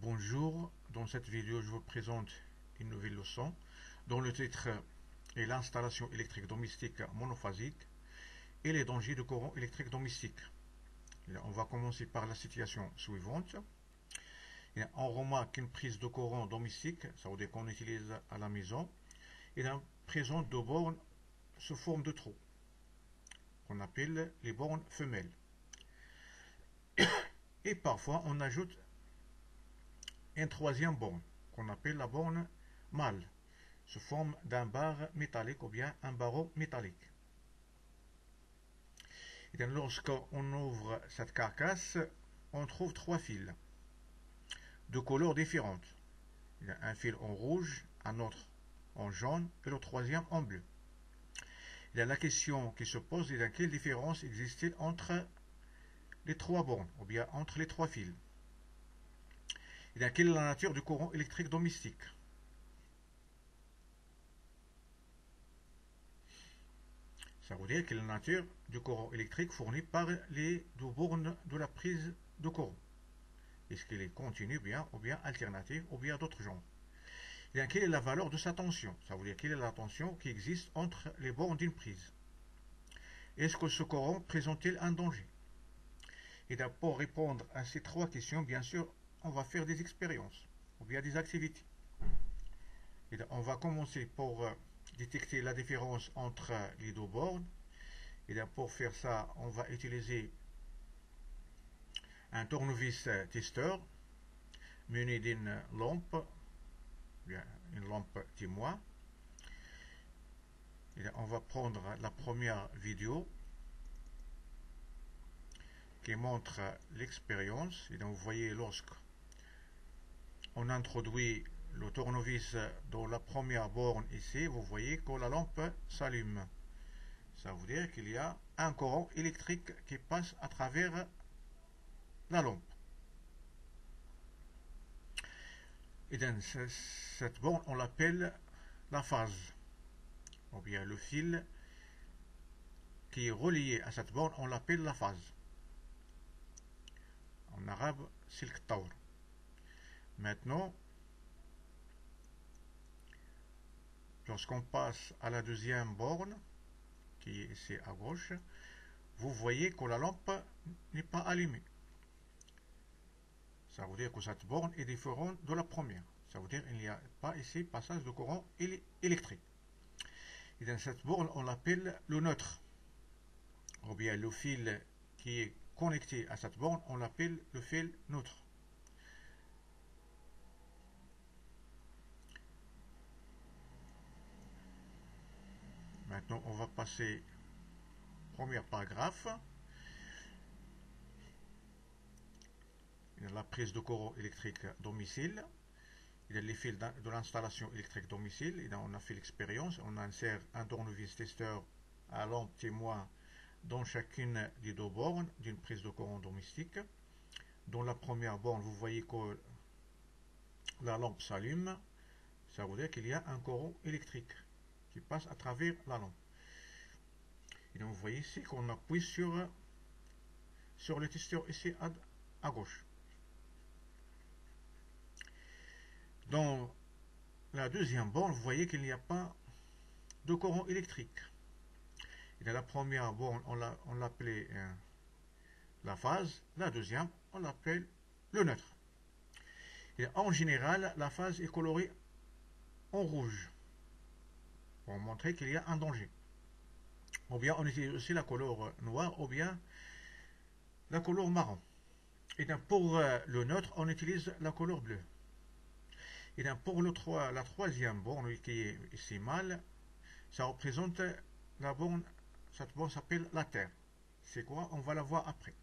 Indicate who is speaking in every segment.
Speaker 1: Bonjour, dans cette vidéo je vous présente une nouvelle leçon dont le titre est l'installation électrique domestique monophasique et les dangers du courant électrique domestique. On va commencer par la situation suivante. On remarque qu'une prise de courant domestique, ça veut dire qu'on utilise à la maison, présente deux bornes sous forme de trous, qu'on appelle les bornes femelles. Et parfois on ajoute une troisième borne, qu'on appelle la borne mâle, sous forme d'un bar métallique ou bien un barreau métallique. Et lorsqu'on ouvre cette carcasse, on trouve trois fils de couleurs différentes. Il y a un fil en rouge, un autre en jaune et le troisième en bleu. Il y a la question qui se pose est quelle différence existe-t-il entre les trois bornes ou bien entre les trois fils. Et quelle est la nature du courant électrique domestique? Ça veut dire quelle est la nature du courant électrique fourni par les deux bornes de la prise de courant. Est-ce qu'il est continu ou bien alternatif ou bien d'autres genres? Et quelle est la valeur de sa tension? Ça veut dire quelle est la tension qui existe entre les bornes d'une prise. Est-ce que ce courant présente-t-il un danger? Et pour répondre à ces trois questions, bien sûr, on va faire des expériences ou bien des activités. Et on va commencer pour détecter la différence entre les deux bornes. Et pour faire ça, on va utiliser un tournevis testeur muni d'une lampe, bien une lampe témoin. Et on va prendre la première vidéo qui montre l'expérience. Et donc vous voyez lorsque on introduit le tournevis dans la première borne ici, vous voyez que la lampe s'allume. Ça veut dire qu'il y a un courant électrique qui passe à travers la lampe. Et dans cette borne, on l'appelle la phase, ou bien le fil qui est relié à cette borne, on l'appelle la phase. En arabe, silk tawr. Maintenant, lorsqu'on passe à la deuxième borne, qui est ici à gauche, vous voyez que la lampe n'est pas allumée. Ça veut dire que cette borne est différente de la première. Ça veut dire qu'il n'y a pas ici passage de courant électrique. Et dans cette borne, on l'appelle le neutre. Ou bien le fil qui est connecté à cette borne, on l'appelle le fil neutre. Maintenant, on va passer au premier paragraphe. La prise de courant électrique domicile. Il y a les fils de l'installation électrique domicile. Et on a fait l'expérience. On insère un tournevis testeur à lampe témoin dans chacune des deux bornes d'une prise de courant domestique. Dans la première borne, vous voyez que la lampe s'allume. Ça veut dire qu'il y a un courant électrique qui passe à travers la lampe. Et donc vous voyez ici qu'on appuie sur le testeur ici à gauche. Dans la deuxième borne, vous voyez qu'il n'y a pas de courant électrique. Et dans la première borne, on l'appelait la phase. La deuxième, on l'appelle le neutre. Et en général, la phase est colorée en rouge pour montrer qu'il y a un danger. Ou bien on utilise aussi la couleur noire ou bien la couleur marron. Et pour le neutre, on utilise la couleur bleue. Et pour la troisième borne qui est ici mâle, ça représente la borne. Cette borne s'appelle la terre. C'est quoi? On va la voir après.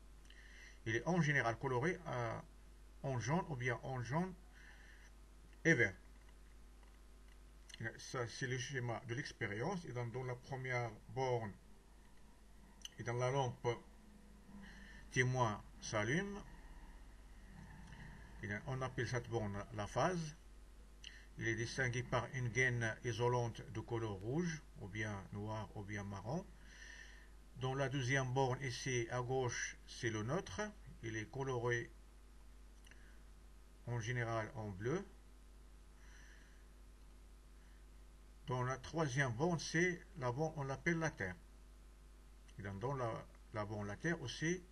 Speaker 1: Il est en général coloré en jaune ou bien en jaune et vert. Ça, c'est le schéma de l'expérience. Et dans la première borne, et dans la lampe témoin s'allume. On appelle cette borne la phase. Il est distingué par une gaine isolante de couleur rouge, ou bien noir, ou bien marron. Dans la deuxième borne, ici à gauche, c'est le neutre. Il est coloré en général en bleu. Dans la troisième borne, c'est la borne, on l'appelle la Terre. Et dans la borne la Terre aussi,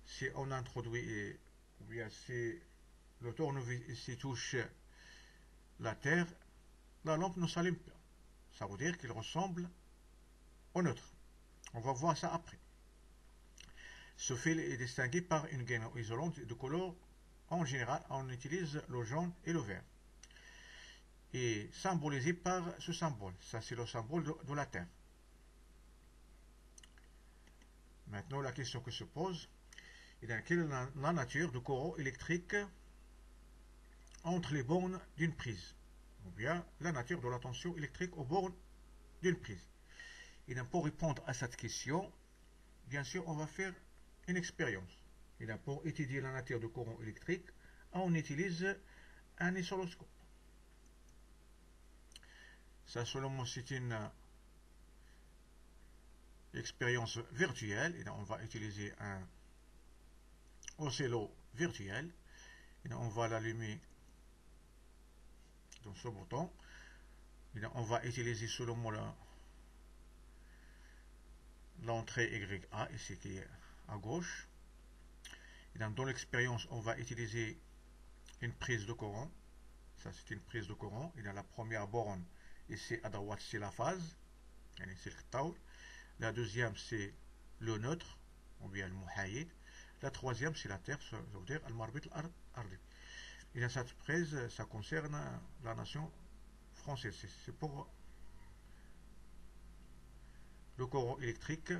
Speaker 1: si on introduit, ou bien si le tournevis ici touche la Terre, la lampe ne s'allume pas. Ça veut dire qu'il ressemble au neutre. On va voir ça après. Ce fil est distingué par une gaine isolante de couleur. En général, on utilise le jaune et le vert. Et symbolisé par ce symbole. Ça, c'est le symbole de la Terre. Maintenant, la question que se pose est quelle est la nature du courant électrique entre les bornes d'une prise, ou bien la nature de la tension électrique aux bornes d'une prise. Et pour répondre à cette question, bien sûr, on va faire une expérience. Et pour étudier la nature du courant électrique, on utilise un oscilloscope. Ça seulement c'est une expérience virtuelle. Et on va utiliser un oscillo virtuel. Et on va l'allumer dans ce bouton. Et on va utiliser seulement l'entrée YA, ici qui est à gauche. Et dans l'expérience, on va utiliser une prise de courant. Ça, c'est une prise de courant. Et dans la première borne, ici à droite, c'est la phase. C'est le taur. La deuxième, c'est le neutre, ou bien le muhayid. La troisième, c'est la terre, ça veut dire al-marbit al-ardi. Et dans cette prise, ça concerne la nation française. C'est pour le courant électrique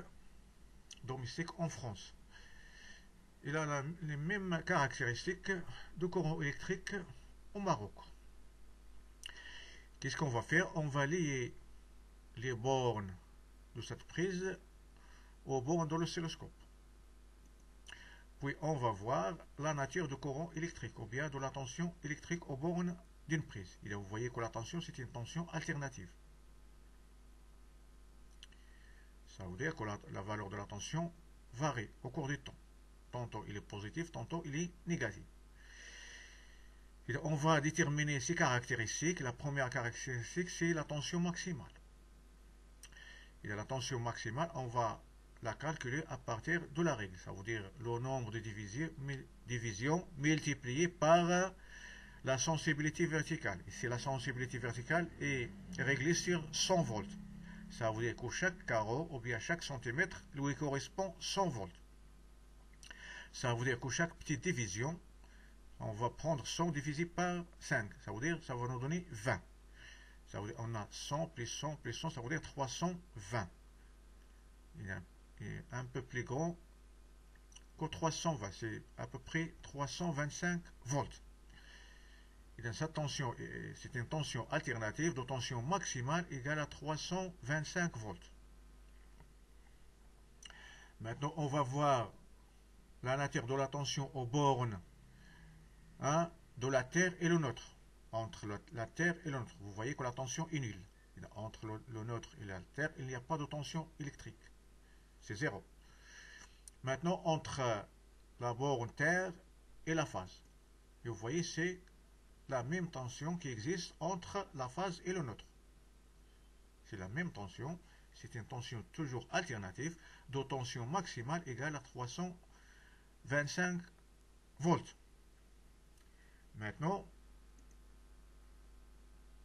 Speaker 1: domestique en France. Il a les mêmes caractéristiques de courant électrique au Maroc. Qu'est-ce qu'on va faire? On va lier les bornes de cette prise aux bornes de l'oscilloscope. Puis on va voir la nature du courant électrique ou bien de la tension électrique aux bornes d'une prise. Et là, vous voyez que la tension, c'est une tension alternative. Ça veut dire que la valeur de la tension varie au cours du temps. Tantôt il est positif, tantôt il est négatif. Et on va déterminer ces caractéristiques. La première caractéristique, c'est la tension maximale. Et la tension maximale, on va la calculer à partir de la règle. Ça veut dire le nombre de divisions multiplié par la sensibilité verticale. Ici, la sensibilité verticale est réglée sur 100 volts. Ça veut dire que chaque carreau, ou bien chaque centimètre, lui correspond 100 volts. Ça veut dire que chaque petite division, on va prendre 100 divisé par 5. Ça veut dire, ça va nous donner 20. Ça veut dire, on a 100 plus 100 plus 100, ça veut dire 320. Il est un peu plus grand que 320. C'est à peu près 325 volts. Et dans cette tension, c'est une tension alternative de tension maximale égale à 325 volts. Maintenant, on va voir la nature de la tension aux bornes de la Terre et le neutre. Entre la Terre et le neutre, vous voyez que la tension est nulle. Entre le neutre et la Terre, il n'y a pas de tension électrique. C'est zéro. Maintenant, entre la borne Terre et la phase. Et vous voyez, c'est la même tension qui existe entre la phase et le neutre. C'est la même tension. C'est une tension toujours alternative de tension maximale égale à 325 volts. Maintenant,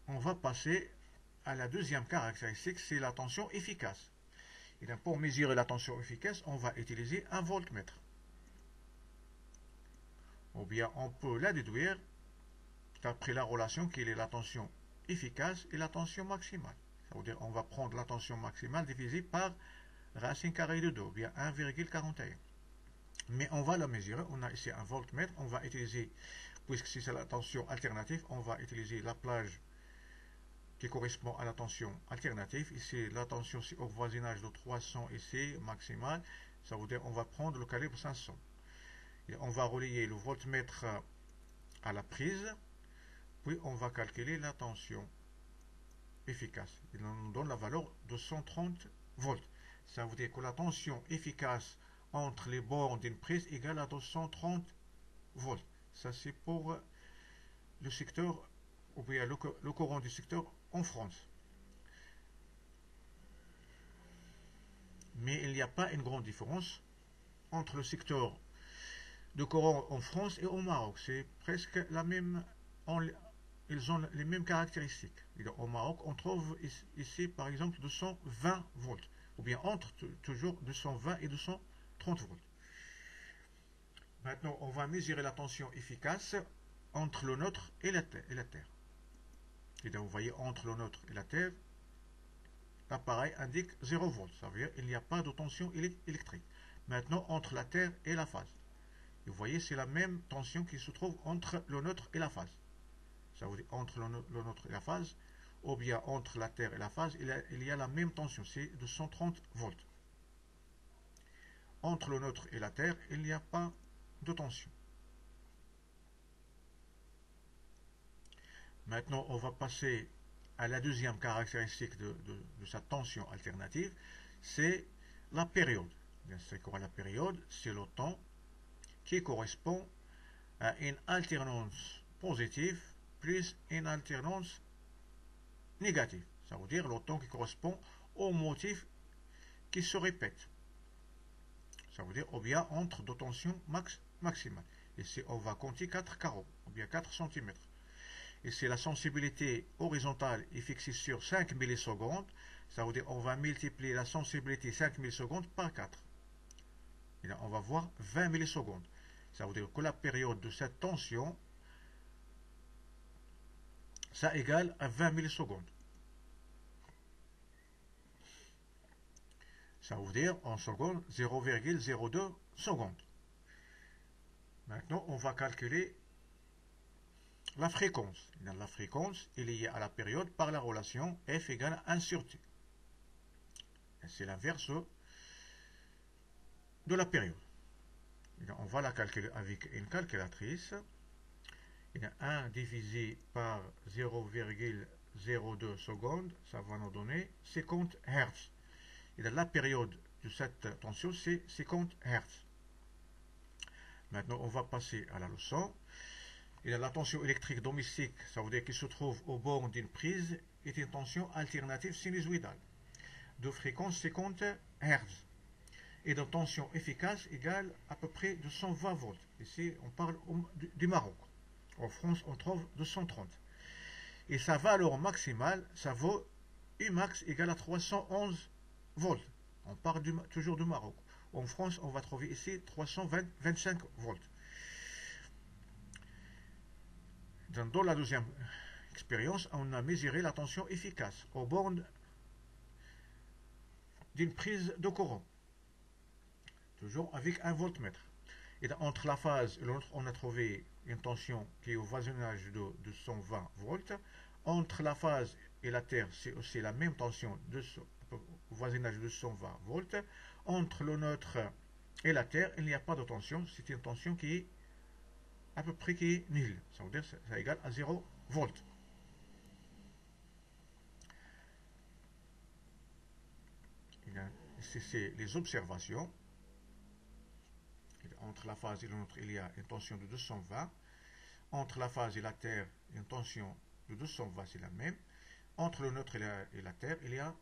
Speaker 1: on va passer à la deuxième caractéristique, c'est la tension efficace. Et donc, pour mesurer la tension efficace, on va utiliser un voltmètre. Ou bien on peut la déduire d'après la relation qui est la tension efficace et la tension maximale. Ça veut dire on va prendre la tension maximale divisée par racine carrée de 2, ou bien 1,41. Mais on va la mesurer. On a ici un voltmètre. On va utiliser, puisque c'est la tension alternative, on va utiliser la plage qui correspond à la tension alternative. Ici, la tension c'est au voisinage de 300 ici, maximale. Ça veut dire on va prendre le calibre 500. Et on va relier le voltmètre à la prise. Puis on va calculer la tension efficace. Il nous donne la valeur de 130 volts. Ça veut dire que la tension efficace entre les bornes d'une prise égale à 230 volts. Ça c'est pour le secteur, ou bien le courant du secteur en France. Mais il n'y a pas une grande différence entre le secteur de courant en France et au Maroc. C'est presque la même, ils ont les mêmes caractéristiques. Et au Maroc, on trouve ici, par exemple, 220 volts, ou bien entre toujours 220 et 230 volts. Maintenant, on va mesurer la tension efficace entre le nôtre et la Terre. Et donc, vous voyez, entre le nôtre et la Terre, l'appareil indique 0 volts. Ça veut dire qu'il n'y a pas de tension électrique. Maintenant, entre la Terre et la phase. Et vous voyez, c'est la même tension qui se trouve entre le nôtre et la phase. Ça veut dire entre le nôtre et la phase, ou bien entre la Terre et la phase, il y a la même tension, c'est 230 volts. Entre le nôtre et la Terre, il n'y a pas de tension. Maintenant, on va passer à la deuxième caractéristique de cette tension alternative, c'est la période. C'est quoi la période? C'est le temps qui correspond à une alternance positive plus une alternance négative. Ça veut dire le temps qui correspond au motif qui se répète. Ça veut dire ou bien entre deux tensions maximales. Ici, on va compter 4 carreaux, ou bien 4 cm. Ici, la sensibilité horizontale est fixée sur 5 millisecondes. Ça veut dire on va multiplier la sensibilité 5 millisecondes par 4. Et là, on va voir 20 millisecondes. Ça veut dire que la période de cette tension, ça égale à 20 millisecondes. Ça veut dire en secondes 0,02 secondes. Maintenant, on va calculer la fréquence. La fréquence est liée à la période par la relation F égale 1 sur T. C'est l'inverse de la période. On va la calculer avec une calculatrice. 1 divisé par 0,02 secondes, ça va nous donner 50 Hz. Et la période de cette tension, c'est 50 Hz. Maintenant, on va passer à la leçon. Et la tension électrique domestique, ça veut dire qu'il se trouve au bord d'une prise, est une tension alternative sinusoïdale de fréquence 50 Hz et de tension efficace égale à peu près 220 volts. Ici, on parle du Maroc. En France, on trouve 230. Et sa valeur maximale, ça vaut Umax égale à 311 volts. On parle toujours du Maroc. En France, on va trouver ici 325 volts. Dans la deuxième expérience, on a mesuré la tension efficace aux bornes d'une prise de courant, toujours avec un voltmètre. Et entre la phase et l'autre, on a trouvé une tension qui est au voisinage de 120 volts. Entre la phase et la Terre, c'est aussi la même tension au voisinage de 120 volts. Entre le nôtre et la Terre, il n'y a pas de tension. C'est une tension qui est à peu près qui est nulle. Ça veut dire que ça égale à 0 volts. Ici, c'est les observations. Entre la phase et le nôtre, il y a une tension de 220. Entre la phase et la Terre, une tension de 220, c'est la même. Entre le nôtre et la Terre, il y a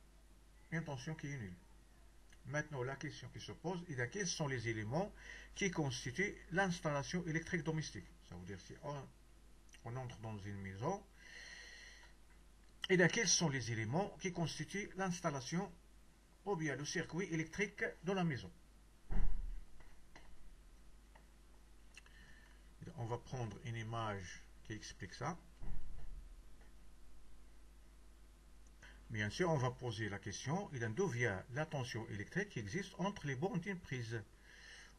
Speaker 1: une tension qui est nulle. Maintenant, la question qui se pose est quels sont les éléments qui constituent l'installation électrique domestique. Ça veut dire si on entre dans une maison, et quels sont les éléments qui constituent l'installation ou bien le circuit électrique de la maison. On va prendre une image qui explique ça. Bien sûr, on va poser la question, d'où vient la tension électrique qui existe entre les bornes d'une prise?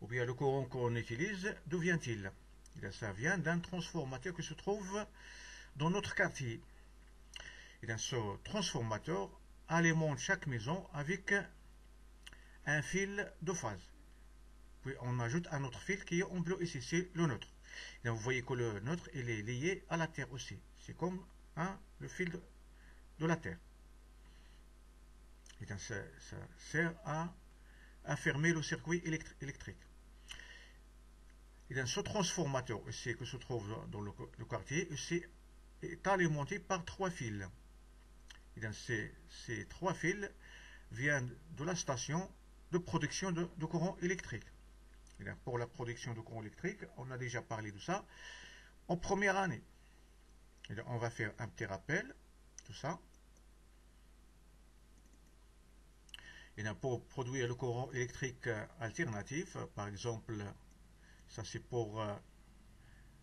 Speaker 1: Ou bien le courant qu'on utilise, d'où vient-il? Ça vient d'un transformateur qui se trouve dans notre quartier. Et dans ce transformateur alimente chaque maison avec un fil de phase. Puis on ajoute un autre fil qui est en bleu ici, c'est le neutre. Et vous voyez que le neutre il est lié à la Terre aussi. C'est comme le fil de la Terre. Et donc ça sert à fermer le circuit électrique. Et dans ce transformateur ici qui se trouve dans le quartier, ici, est alimenté par 3 fils. Et dans ces 3 fils viennent de la station de production de courant électrique. Et bien, pour la production de courant électrique, on a déjà parlé de ça en première année. Et bien, on va faire un petit rappel, tout ça. Et bien, pour produire le courant électrique alternatif, par exemple, ça c'est pour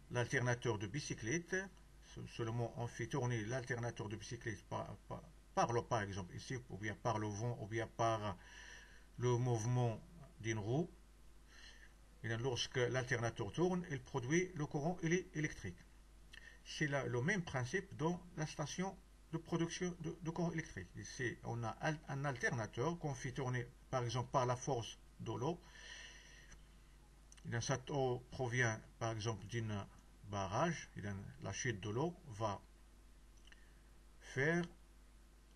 Speaker 1: l'alternateur de bicyclette. Seulement on fait tourner l'alternateur de bicyclette par exemple ici, ou bien par le vent, ou bien par le mouvement d'une roue. Et lorsque l'alternateur tourne, il produit le courant électrique. C'est le même principe dans la station de production de courant électrique. Ici, on a un alternateur qu'on fait tourner, par exemple, par la force de l'eau. Cette eau provient, par exemple, d'un barrage. Et la chute de l'eau va faire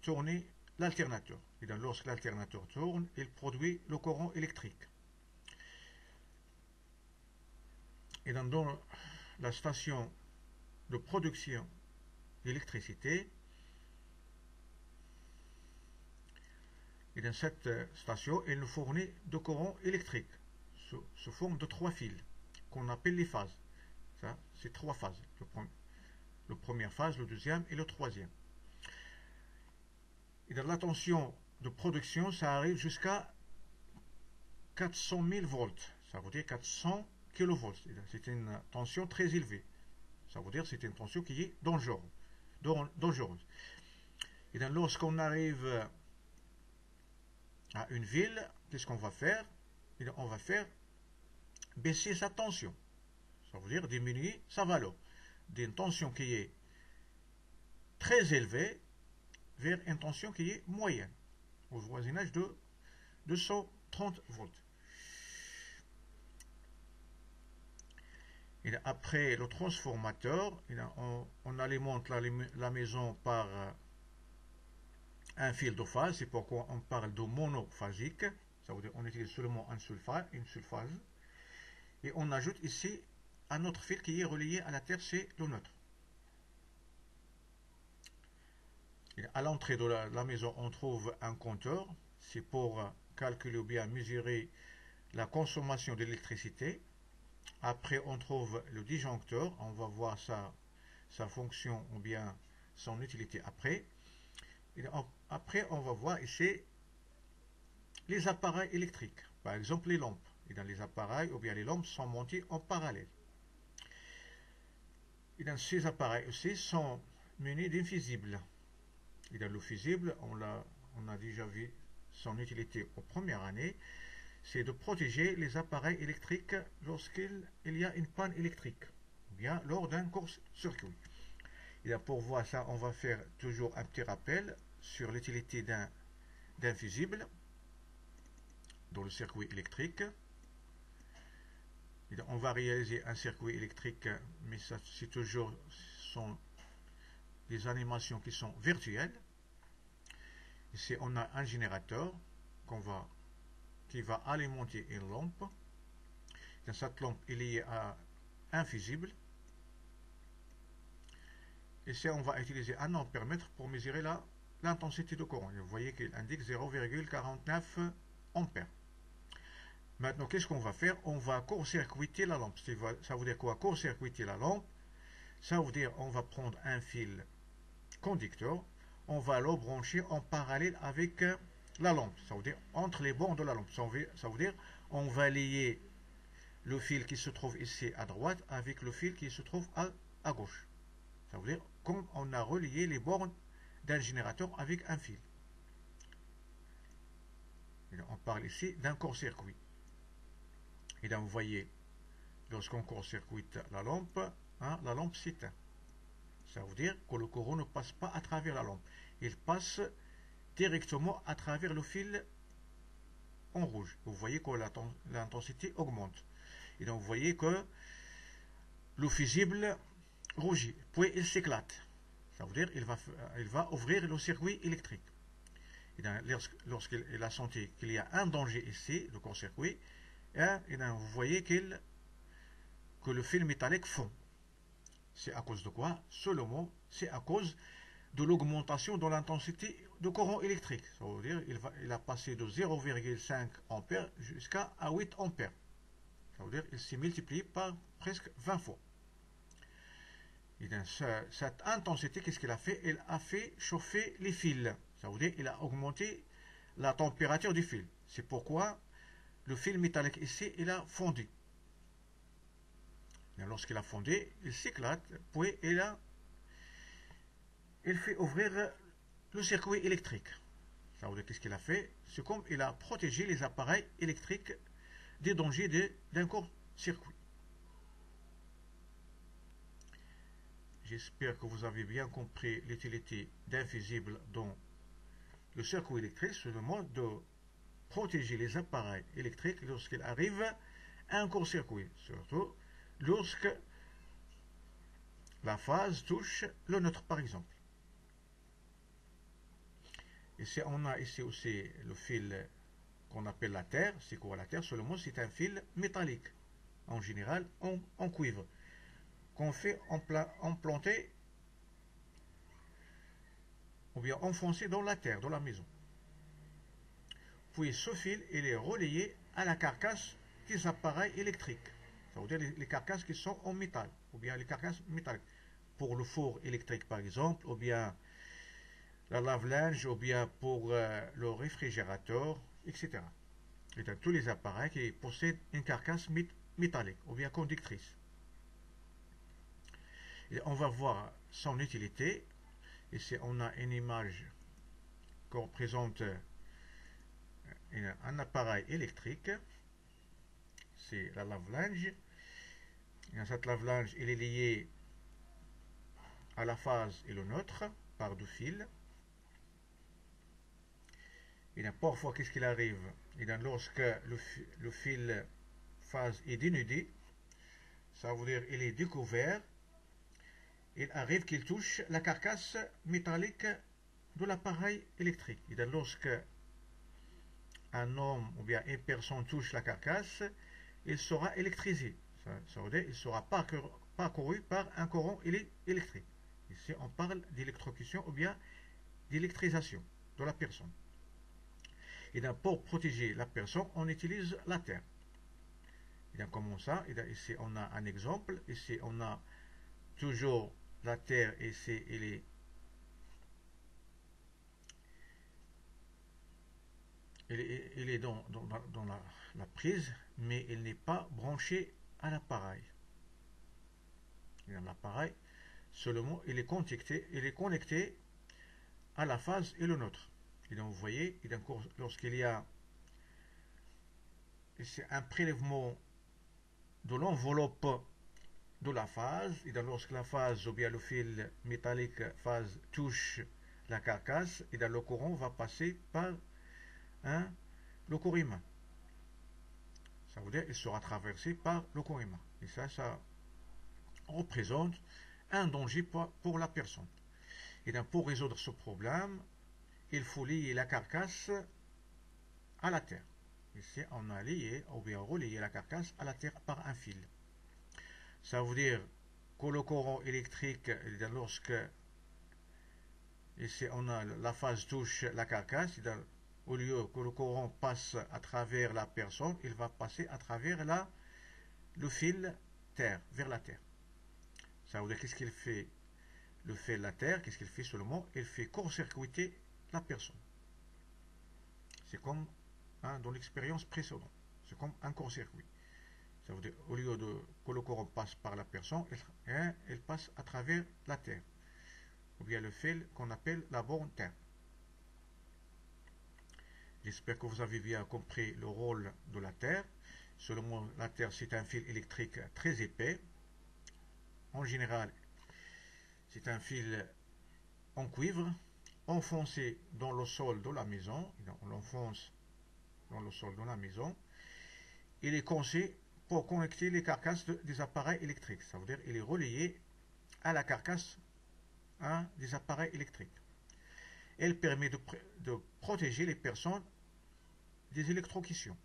Speaker 1: tourner l'alternateur. Et lorsque l'alternateur tourne, il produit le courant électrique. Et dans la station de production d'électricité, et dans cette station, elle nous fournit de courant électrique sous forme de 3 fils qu'on appelle les phases. Ça, c'est 3 phases. La première phase, le deuxième et le troisième. Et dans la tension de production, ça arrive jusqu'à 400 000 volts. Ça veut dire 400 kV. C'est une tension très élevée. Ça veut dire que c'est une tension qui est dangereuse. Et lorsqu'on arrive à une ville, qu'est-ce qu'on va faire? On va faire baisser sa tension. Ça veut dire diminuer sa valeur. D'une tension qui est très élevée vers une tension qui est moyenne, au voisinage de 230 volts. Et après le transformateur, on alimente la maison par un fil de phase. C'est pourquoi on parle de monophasique. Ça veut dire qu'on utilise seulement une seule phase. Et on ajoute ici un autre fil qui est relié à la terre, c'est le neutre. Et à l'entrée de la maison, on trouve un compteur. C'est pour calculer ou bien mesurer la consommation d'électricité. Après, on trouve le disjoncteur. On va voir sa fonction ou bien son utilité après. Et après, on va voir ici les appareils électriques. Par exemple, les lampes. Et dans les appareils ou bien les lampes sont montés en parallèle. Et dans ces appareils aussi sont munis d'un fusible. Et dans le fusible, on a déjà vu son utilité en première année, c'est de protéger les appareils électriques lorsqu'il y a une panne électrique, ou bien lors d'un court-circuit. Et pour voir ça, on va faire toujours un petit rappel sur l'utilité d'un fusible dans le circuit électrique. Et on va réaliser un circuit électrique, mais ça, c'est toujours sont des animations qui sont virtuelles. Ici, on a un générateur qui va alimenter une lampe. Dans cette lampe, il y a un fusible. Ici, on va utiliser un ampèremètre pour mesurer l'intensité de courant. Vous voyez qu'il indique 0,49 ampères. Maintenant, qu'est-ce qu'on va faire? On va court-circuiter la lampe. Ça veut dire quoi? Court-circuiter la lampe, ça veut dire on va prendre un fil conducteur, on va le brancher en parallèle avec la lampe. Ça veut dire entre les bords de la lampe. Ça veut dire on va lier le fil qui se trouve ici à droite avec le fil qui se trouve à gauche. Ça veut dire comme on a relié les bornes d'un générateur avec un fil. Et on parle ici d'un court-circuit. Et donc vous voyez, lorsqu'on court-circuite la lampe s'éteint. Ça veut dire que le courant ne passe pas à travers la lampe. Il passe directement à travers le fil en rouge. Vous voyez que l'intensité augmente. Et donc vous voyez que le fusible rougit, puis il s'éclate. Ça veut dire qu'il va ouvrir le circuit électrique. Et lorsqu'il a senti qu'il y a un danger ici, le court-circuit, et donc vous voyez qu'il que le fil métallique fond. C'est à cause de quoi? Seulement, c'est à cause de l'augmentation de l'intensité de courant électrique. Ça veut dire il a passé de 0,5 ampères jusqu'à 8 ampères. Ça veut dire qu'il s'est multiplié par presque 20 fois. Et dans cette intensité, qu'est-ce qu'il a fait? Il a fait chauffer les fils. Ça veut dire qu'il a augmenté la température du fil. C'est pourquoi le fil métallique ici, il a fondu. Et lorsqu'il a fondu, il s'éclate, puis il fait ouvrir le circuit électrique. Ça veut dire qu'est-ce qu'il a fait? C'est comme il a protégé les appareils électriques des dangers d'un court-circuit. J'espère que vous avez bien compris l'utilité d'un fusible dans le circuit électrique, c'est le mode de protéger les appareils électriques lorsqu'il arrive à un court-circuit, surtout lorsque la phase touche le neutre par exemple. Ici on a ici aussi le fil qu'on appelle la terre. C'est quoi la terre? Seulement c'est un fil métallique, en général en cuivre, qu'on fait implanter ou bien enfoncer dans la terre, dans la maison. Puis ce fil il est relayé à la carcasse des appareils électriques. Ça veut dire les carcasses qui sont en métal, ou bien les carcasses métalliques. Pour le four électrique par exemple, ou bien la lave-linge, ou bien pour le réfrigérateur, etc. Et dans tous les appareils qui possèdent une carcasse métallique, ou bien conductrice. Et on va voir son utilité. Ici on a une image qui représente un appareil électrique. C'est la lave-linge. Cette lave-linge il est lié à la phase et le neutre par deux fils. Et parfois qu'est-ce qu'il arrive? Et lorsque le fil phase est dénudé, ça veut dire il est découvert, il arrive qu'il touche la carcasse métallique de l'appareil électrique. Et lorsque un homme ou bien une personne touche la carcasse, il sera électrisé. Ça veut dire il sera parcouru par un courant électrique. Ici on parle d'électrocution ou bien d'électrisation de la personne. Et pour protéger la personne, on utilise la terre. Et comment ça? Et ici on a un exemple. Ici on a toujours la terre. Ici il est dans la prise, mais il n'est pas branché à l'appareil. L'appareil seulement il est connecté à la phase et le neutre. Et donc vous voyez, lorsqu'il y a un prélèvement de l'enveloppe de la phase, et donc lorsque la phase ou bien le fil métallique phase touche la carcasse, et donc le courant va passer par le corps humain. Ça veut dire qu'il sera traversé par le corps humain. Et ça représente un danger pour la personne. Et donc pour résoudre ce problème, il faut lier la carcasse à la terre. Ici, on a lié ou bien relié la carcasse à la terre par un fil. Ça veut dire que le courant électrique, lorsque ici on a la phase touche la carcasse, au lieu que le courant passe à travers la personne, il va passer à travers le fil terre, vers la terre. Ça veut dire qu'est-ce qu'il fait? Le fil la terre, qu'est-ce qu'il fait seulement? Il fait court-circuiter la personne. C'est comme dans l'expérience précédente. C'est comme un court-circuit. Ça veut dire au lieu que le courant passe par la personne, il passe à travers la terre. Ou bien le fil qu'on appelle la borne terre. J'espère que vous avez bien compris le rôle de la terre. Seulement, la terre, c'est un fil électrique très épais. En général, c'est un fil en cuivre, enfoncé dans le sol de la maison. On l'enfonce dans le sol de la maison. Il est conçu pour connecter les carcasses des appareils électriques. Ça veut dire qu'il est relié à la carcasse des appareils électriques. Elle permet de protéger les personnes des électrocutions.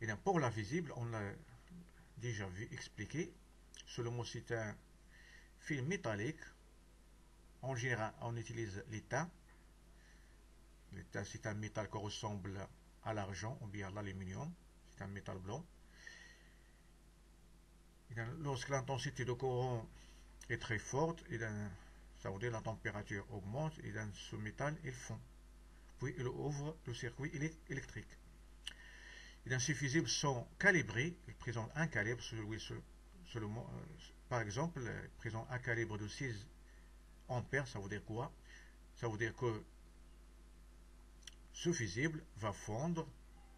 Speaker 1: Et pour la visible, déjà vu, expliqué. Seulement, c'est un film métallique. En général, on utilise l'étain. L'étain, c'est un métal qui ressemble à l'argent ou bien à l'aluminium. C'est un métal blanc. Lorsque l'intensité de courant est très forte, ça veut dire la température augmente et dans ce métal il fond. Puis il ouvre le circuit électrique. Ces fusibles sont calibrés, ils présentent un calibre, par exemple, ils présentent un calibre de 6 ampères, ça veut dire quoi? Ça veut dire que ce fusible va fondre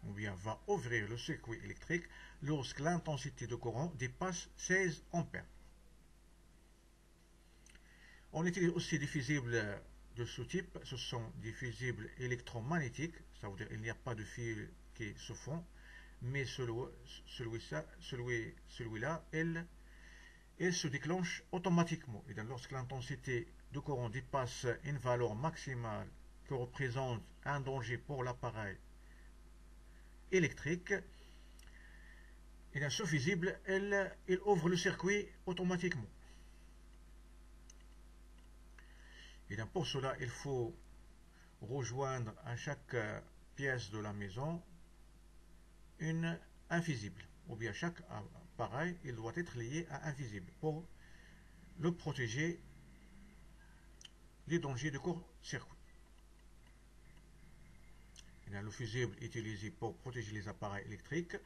Speaker 1: ou bien va ouvrir le circuit électrique lorsque l'intensité de courant dépasse 16 ampères. On utilise aussi des fusibles de ce type, ce sont des fusibles électromagnétiques, ça veut dire qu'il n'y a pas de fil qui se fond, mais celui-là, il se déclenche automatiquement. Et lorsque l'intensité de courant dépasse une valeur maximale qui représente un danger pour l'appareil électrique, et ce fusible, il ouvre le circuit automatiquement. Et pour cela, il faut rejoindre à chaque pièce de la maison un fusible. Ou bien chaque appareil, il doit être lié à un fusible pour le protéger des dangers de court-circuit. Le fusible est utilisé pour protéger les appareils électriques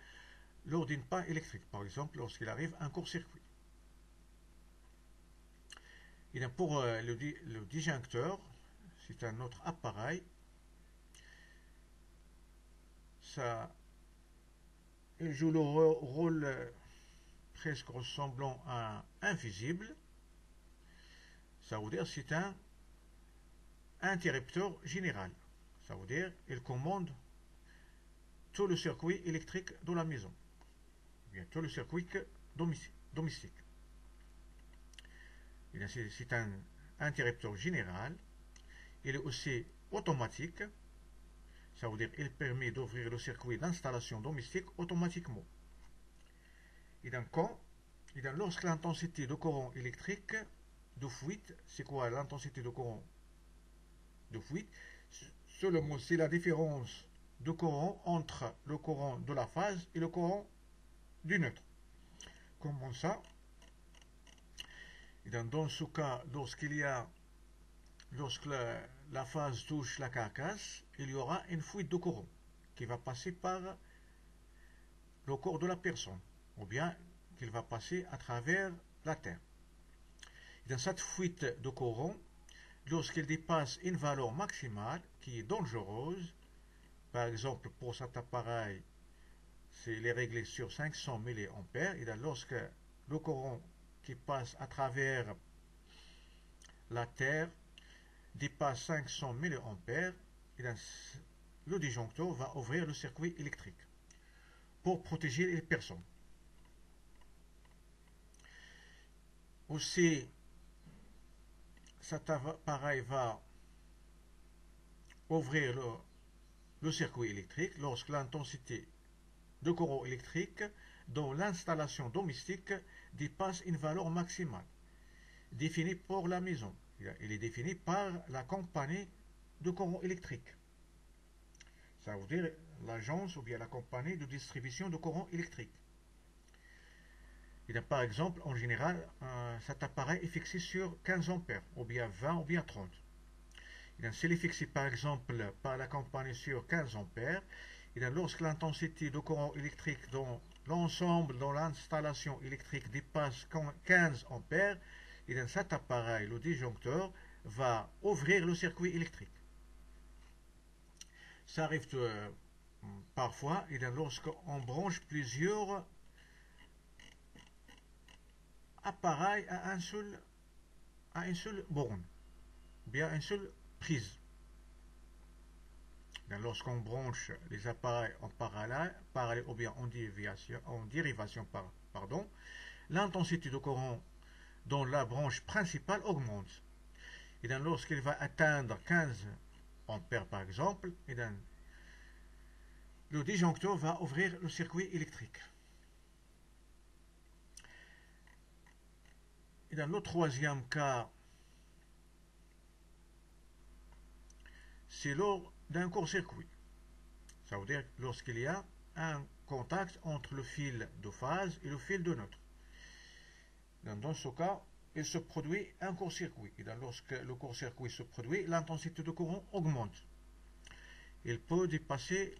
Speaker 1: lors d'une panne électrique, par exemple lorsqu'il arrive un court-circuit. Pour le disjoncteur, c'est un autre appareil. Il joue le rôle presque ressemblant à un fusible. Ça veut dire c'est un interrupteur général. Ça veut dire qu'il commande tout le circuit électrique de la maison. Bien, tout le circuit domestique. C'est un interrupteur général. Il est aussi automatique. Ça veut dire qu'il permet d'ouvrir le circuit d'installation domestique automatiquement. Lorsque l'intensité de courant électrique de fuite, c'est quoi l'intensité de courant de fuite? Seulement, c'est la différence de courant entre le courant de la phase et le courant du neutre. Comment ça? Dans ce cas, lorsque la phase touche la carcasse, il y aura une fuite de courant qui va passer par le corps de la personne, ou bien qu'il va passer à travers la terre. Dans cette fuite de courant, lorsqu'il dépasse une valeur maximale qui est dangereuse, par exemple pour cet appareil, il est réglé sur 500 mA, et lorsque le courant qui passe à travers la terre dépasse 500 mA, le disjoncteur va ouvrir le circuit électrique pour protéger les personnes. Aussi, cet appareil va ouvrir le circuit électrique lorsque l'intensité de courant électrique dans l'installation domestique dépasse une valeur maximale définie pour la maison. Il est défini par la compagnie de courant électrique. Ça veut dire l'agence ou bien la compagnie de distribution de courant électrique. Par exemple, en général, cet appareil est fixé sur 15 ampères, ou bien 20, ou bien 30. S'il est fixé par exemple par la compagnie sur 15 ampères, lorsque l'intensité de courant électrique dans l'ensemble de l'installation électrique dépasse 15 ampères, cet appareil, le disjoncteur, va ouvrir le circuit électrique. Ça arrive parfois, lorsqu'on branche plusieurs appareils à une seule borne, bien à une seule prise. Lorsqu'on branche les appareils en parallèle ou bien en dérivation, l'intensité de courant dans la branche principale augmente. Lorsqu'il va atteindre 15 ampères par exemple, le disjoncteur va ouvrir le circuit électrique. Et dans le troisième cas, c'est lors d'un court-circuit. Ça veut dire lorsqu'il y a un contact entre le fil de phase et le fil de neutre. Dans ce cas, il se produit un court-circuit. Et lorsque le court-circuit se produit, l'intensité de courant augmente. Il peut dépasser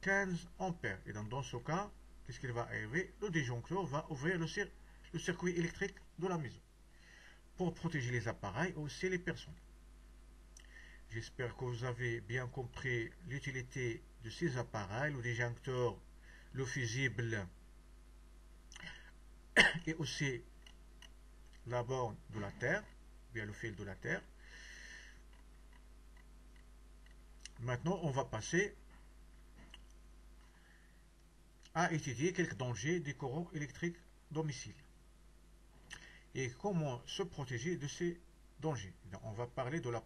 Speaker 1: 15 ampères. Et dans ce cas, qu'est-ce qu'il va arriver? Le disjoncteur va ouvrir le circuit électrique de la maison pour protéger les appareils et aussi les personnes. J'espère que vous avez bien compris l'utilité de ces appareils, le disjoncteur, le fusible et aussi la borne de la Terre, bien le fil de la Terre. Maintenant, on va passer à étudier quelques dangers des courants électriques domicile et comment se protéger de ces dangers. On va parler de la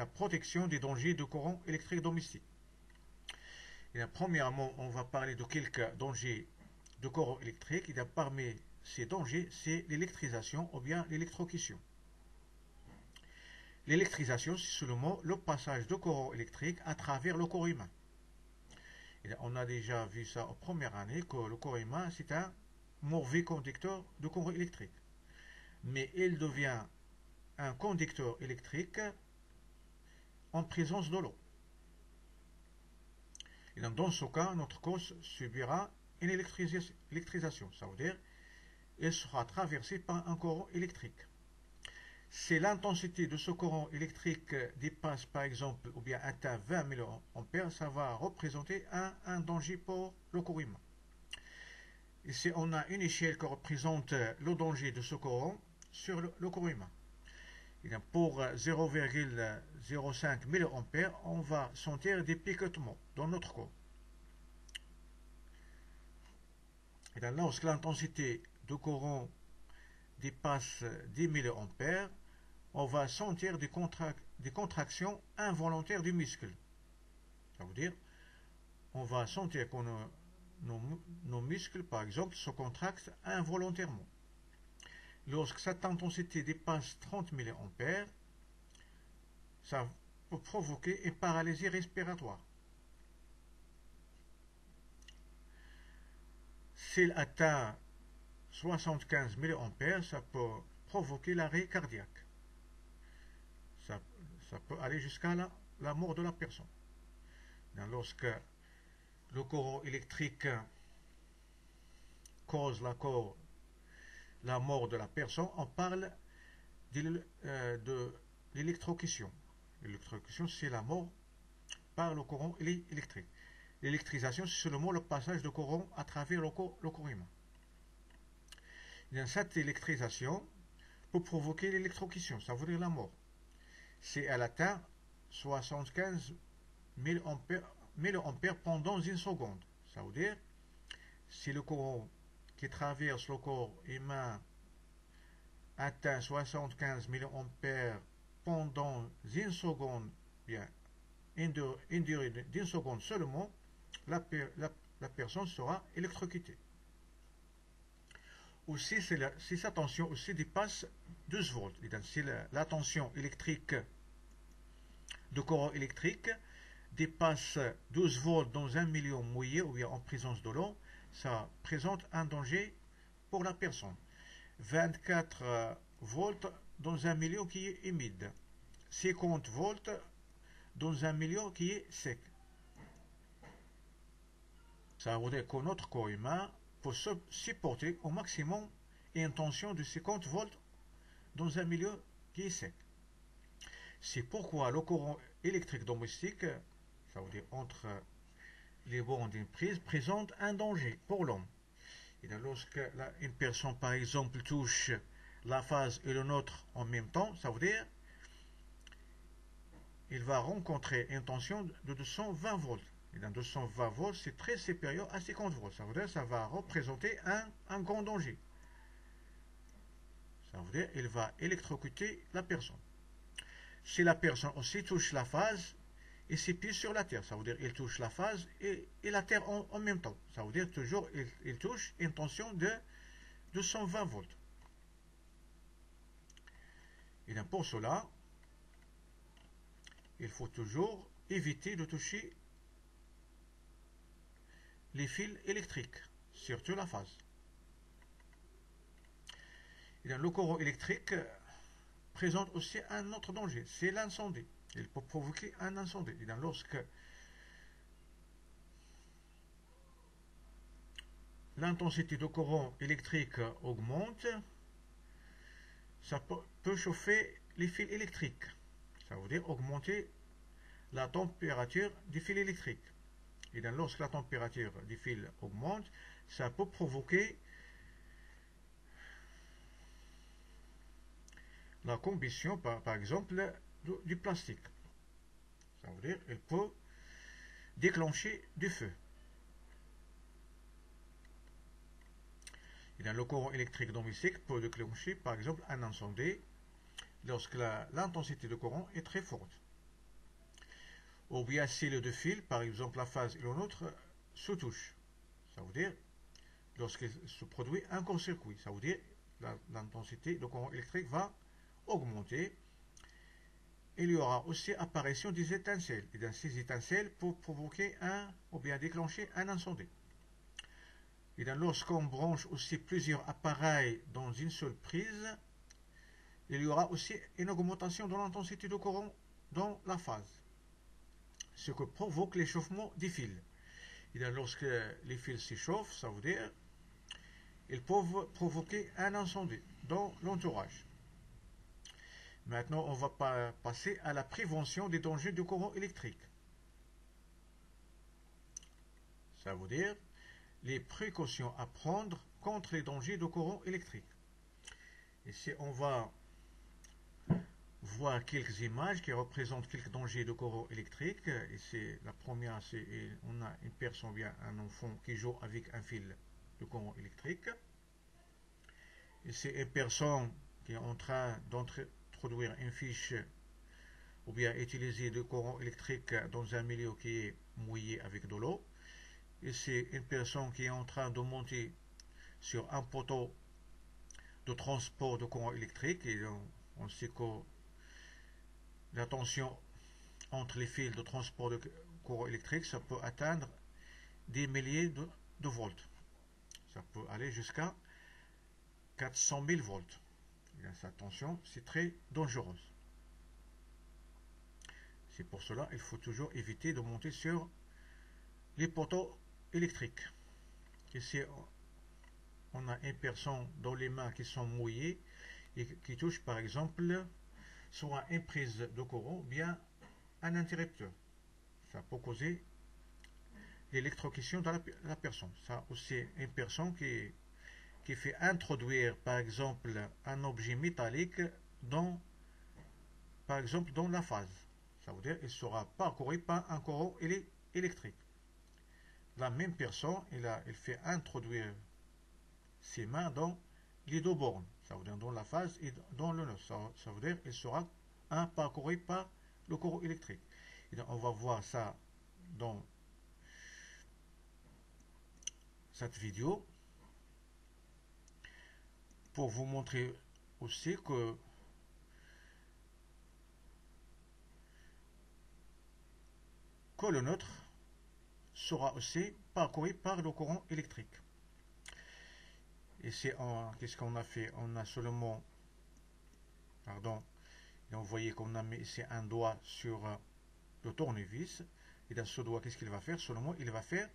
Speaker 1: protection des dangers de courant électrique domicile. Et premièrement, on va parler de quelques dangers de courant électrique. Et parmi ces dangers, c'est l'électrisation ou bien l'électrocution. L'électrisation, c'est seulement le passage de courant électrique à travers le corps humain. Et on a déjà vu ça en première année, que le corps humain, c'est un mauvais conducteur de courant électrique. Mais il devient un conducteur électrique en présence de l'eau. Et dans ce cas, notre corps subira une électrisation. Ça veut dire qu'il sera traversé par un courant électrique. Si l'intensité de ce courant électrique dépasse par exemple ou bien atteint 20 mA, ça va représenter un danger pour le corps humain. Ici, on a une échelle qui représente le danger de ce courant sur le corps humain. Et pour 0,05 mA, on va sentir des picotements dans notre corps. Et lorsque l'intensité de courant dépasse 10 mA, on va sentir des contractions involontaires du muscle. Ça veut dire, on va sentir que nos muscles, par exemple, se contractent involontairement. Lorsque cette intensité dépasse 30 mA, ça peut provoquer une paralysie respiratoire. S'il atteint 75 mA, ça peut provoquer l'arrêt cardiaque. Ça peut aller jusqu'à la mort de la personne. Lorsque le courant électrique cause la mort de la personne, on parle de l'électrocution. L'électrocution, c'est la mort par le courant électrique. L'électrisation, c'est seulement le passage de courant à travers le corps humain. Cette électrisation peut provoquer l'électrocution, ça veut dire la mort. Si elle atteint 75 mA pendant une seconde, ça veut dire si le courant qui traverse le corps humain atteint 75 mA pendant une seconde, bien, une durée d'une seconde seulement, la personne sera électrocutée. Aussi, si sa tension aussi dépasse 12 volts, si la tension électrique de courant électrique dépasse 12 volts dans un milieu mouillé ou bien en présence de l'eau, ça présente un danger pour la personne. 24 volts dans un milieu qui est humide, 50 volts dans un milieu qui est sec. Ça veut dire que notre corps humain peut supporter au maximum une tension de 50 volts dans un milieu qui est sec. C'est pourquoi le courant électrique domestique, ça veut dire entre les bornes d'une prise, présente un danger pour l'homme. Et lorsque une personne, par exemple, touche la phase et le neutre en même temps, ça veut dire il va rencontrer une tension de 220 volts. Et dans 220 volts, c'est très supérieur à 50 volts. Ça veut dire que ça va représenter un grand danger. Ça veut dire qu'il va électrocuter la personne. Si la personne aussi touche la phase, il s'épuise sur la terre. Ça veut dire qu'il touche la phase et la terre en même temps. Ça veut dire toujours il touche une tension de 220 volts. Et donc pour cela, il faut toujours éviter de toucher les fils électriques, surtout la phase. Et donc le courant électrique présente aussi un autre danger, c'est l'incendie. Il peut provoquer un incendie. Et donc lorsque l'intensité de courant électrique augmente, ça peut chauffer les fils électriques. Ça veut dire augmenter la température des fils électriques. Et donc, lorsque la température des fils augmente, ça peut provoquer la combustion, par exemple, du plastique. Ça veut dire qu'elle peut déclencher du feu. Et donc, le courant électrique domestique peut déclencher, par exemple, un incendie lorsque l'intensité de courant est très forte. Ou bien si les deux fils, par exemple la phase et l'autre, se touchent. Ça veut dire lorsqu'il se produit un court-circuit. Ça veut dire l'intensité de courant électrique va augmenter. Il y aura aussi apparition des étincelles. Et dans ces étincelles peuvent provoquer ou bien déclencher un incendie. Et lorsqu'on branche aussi plusieurs appareils dans une seule prise, il y aura aussi une augmentation de l'intensité de courant dans la phase, ce que provoque l'échauffement des fils. Et lorsque les fils s'échauffent, ça veut dire qu'ils peuvent provoquer un incendie dans l'entourage. Maintenant, on va passer à la prévention des dangers du courant électrique. Ça veut dire les précautions à prendre contre les dangers de courant électrique. Ici, on va voir quelques images qui représentent quelques dangers de courant électrique. Ici, la première, c'est on a une personne, bien un enfant qui joue avec un fil de courant électrique. Ici, une personne qui est en train d'introduire une fiche ou bien utiliser du courant électrique dans un milieu qui est mouillé avec de l'eau. Ici, une personne qui est en train de monter sur un poteau de transport de courant électrique. Et on sait que la tension entre les fils de transport de courant électrique, ça peut atteindre des milliers de volts. Ça peut aller jusqu'à 400 000 volts. Et cette tension, c'est très dangereuse. C'est pour cela qu'il faut toujours éviter de monter sur les poteaux électriques. Ici, on a une personne dont les mains qui sont mouillées et qui touche par exemple soit une prise de courant ou bien un interrupteur. Ça peut causer l'électrocution de la personne. Ça aussi une personne qui fait introduire par exemple un objet métallique par exemple dans la phase. Ça veut dire qu'il sera parcouru par un courant électrique. La même personne, il fait introduire ses mains dans les deux bornes. Ça veut dire dans la phase et dans le nœud. Ça veut dire qu'il sera parcouru par le courant électrique. Et donc, on va voir ça dans cette vidéo pour vous montrer aussi que le neutre sera aussi parcouru par le courant électrique. Ici, qu'est-ce qu'on a fait? On a seulement, pardon, et on voyait qu'on a mis ici un doigt sur le tournevis. Et dans ce doigt, qu'est-ce qu'il va faire? Seulement, il va faire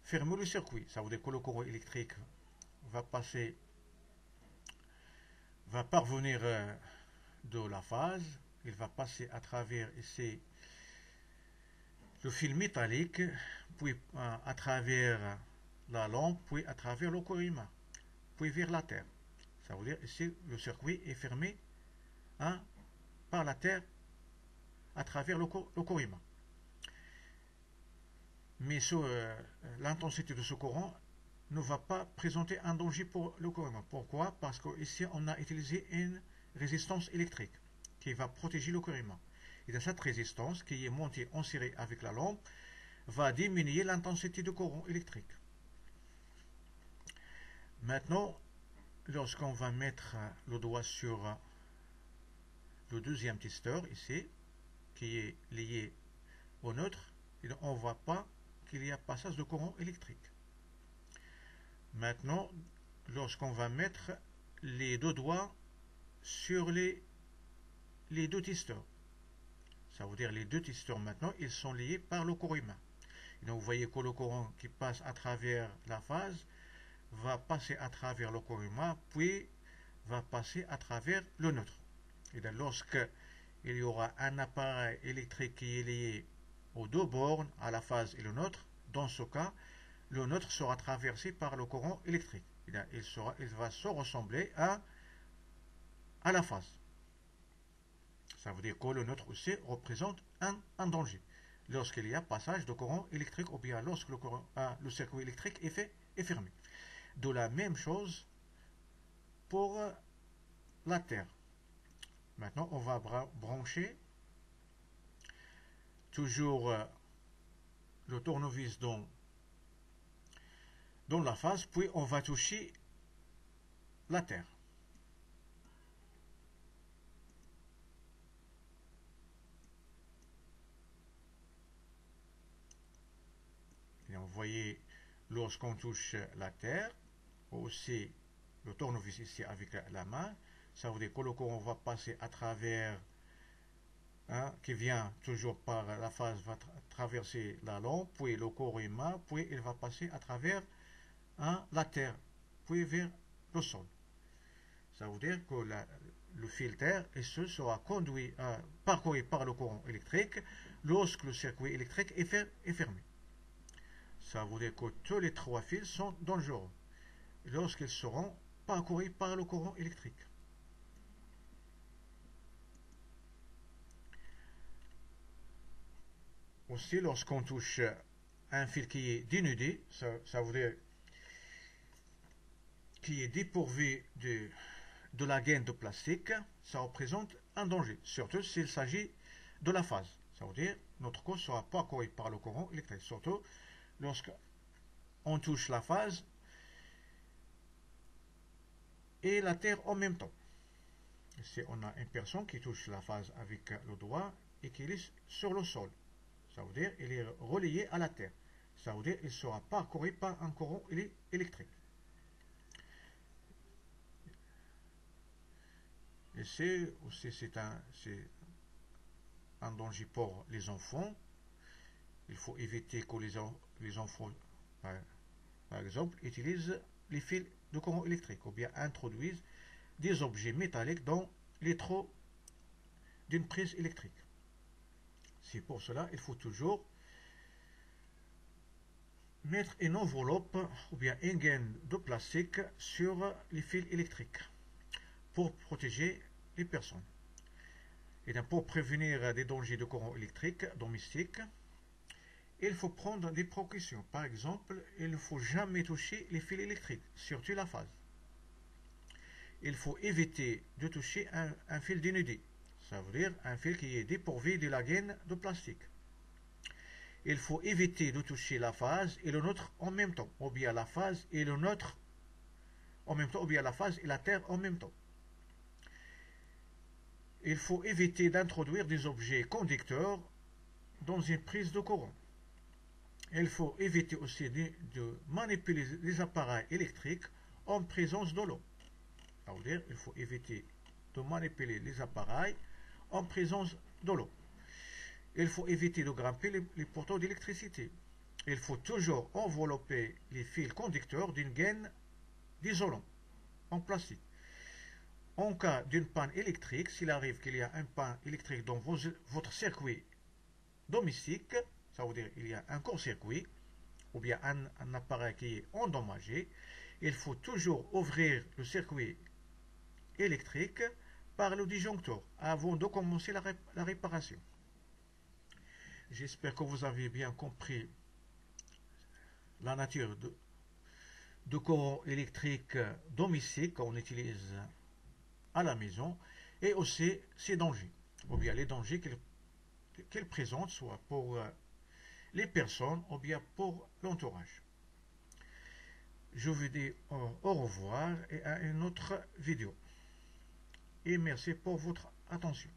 Speaker 1: fermer le circuit. Ça veut dire que le courant électrique va parvenir de la phase. Il va passer à travers ici le fil métallique, puis à travers la lampe, puis à travers le corps humain, puis vers la terre. Ça veut dire ici le circuit est fermé par la terre à travers le corps humain. Mais l'intensité de ce courant ne va pas présenter un danger pour le corps humain. Pourquoi? Parce qu'ici on a utilisé une résistance électrique qui va protéger le corps humain. Et dans cette résistance qui est montée en série avec la lampe va diminuer l'intensité du courant électrique. Maintenant, lorsqu'on va mettre le doigt sur le deuxième testeur ici, qui est lié au neutre, et on ne voit pas qu'il y a passage de courant électrique. Maintenant, lorsqu'on va mettre les deux doigts sur les deux testeurs, ça veut dire les deux testeurs maintenant, ils sont liés par le courant humain. Et donc vous voyez que le courant qui passe à travers la phase va passer à travers le courant humain, puis va passer à travers le neutre. Et donc lorsque il y aura un appareil électrique qui est lié aux deux bornes, à la phase et le neutre, dans ce cas, le neutre sera traversé par le courant électrique. Et donc il va se ressembler à la phase. Ça veut dire que le neutre aussi représente un danger lorsqu'il y a passage de courant électrique ou bien lorsque le circuit électrique est fermé. De la même chose pour la terre. Maintenant, on va brancher toujours le tournevis dans la phase, puis on va toucher la terre. Et vous voyez, lorsqu'on touche la terre, aussi le tournevis ici avec la main, ça veut dire que le courant va passer à travers, qui vient toujours par la phase, va traverser la lampe, puis le courant humain, puis il va passer à travers la terre, puis vers le sol. Ça veut dire que le fil terre sera conduit, parcouru par le courant électrique lorsque le circuit électrique est fermé. Ça veut dire que tous les trois fils sont dangereux lorsqu'ils seront parcourus par le courant électrique. Aussi, lorsqu'on touche un fil qui est dénudé, ça veut dire qui est dépourvu de la gaine de plastique, ça représente un danger, surtout s'il s'agit de la phase. Ça veut dire que notre corps sera parcouru par le courant électrique, surtout lorsqu'on touche la phase et la terre en même temps. Ici, on a une personne qui touche la phase avec le doigt et qui est sur le sol. Ça veut dire qu'il est relié à la terre. Ça veut dire qu'il sera parcouru par un courant électrique. Et c'est un danger pour les enfants. Il faut éviter que les enfants, par exemple, utilisent les fils de courant électrique ou bien introduisent des objets métalliques dans les trous d'une prise électrique. C'est pour cela qu'il faut toujours mettre une enveloppe ou bien une gaine de plastique sur les fils électriques pour protéger les personnes. Et donc pour prévenir des dangers de courant électrique domestique, il faut prendre des précautions. Par exemple, il ne faut jamais toucher les fils électriques, surtout la phase. Il faut éviter de toucher un fil dénudé. Ça veut dire un fil qui est dépourvu de la gaine de plastique. Il faut éviter de toucher la phase et le neutre en même temps, ou bien la phase et le neutre en même temps, ou bien la phase et la terre en même temps. Il faut éviter d'introduire des objets conducteurs dans une prise de courant. Il faut éviter aussi de manipuler les appareils électriques en présence de l'eau. Ça veut dire qu'il faut éviter de manipuler les appareils en présence de l'eau. Il faut éviter de grimper les poteaux d'électricité. Il faut toujours envelopper les fils conducteurs d'une gaine d'isolant en plastique. En cas d'une panne électrique, s'il arrive qu'il y a une panne électrique dans votre circuit domestique, ça veut dire qu'il y a un court-circuit ou bien un appareil qui est endommagé, il faut toujours ouvrir le circuit électrique par le disjoncteur avant de commencer la réparation. J'espère que vous avez bien compris la nature de courant électrique domestique qu'on utilise à la maison et aussi ses dangers, ou bien les dangers qu'il présente, soit pour les personnes ou bien pour l'entourage. Je vous dis au revoir et à une autre vidéo. et merci pour votre attention.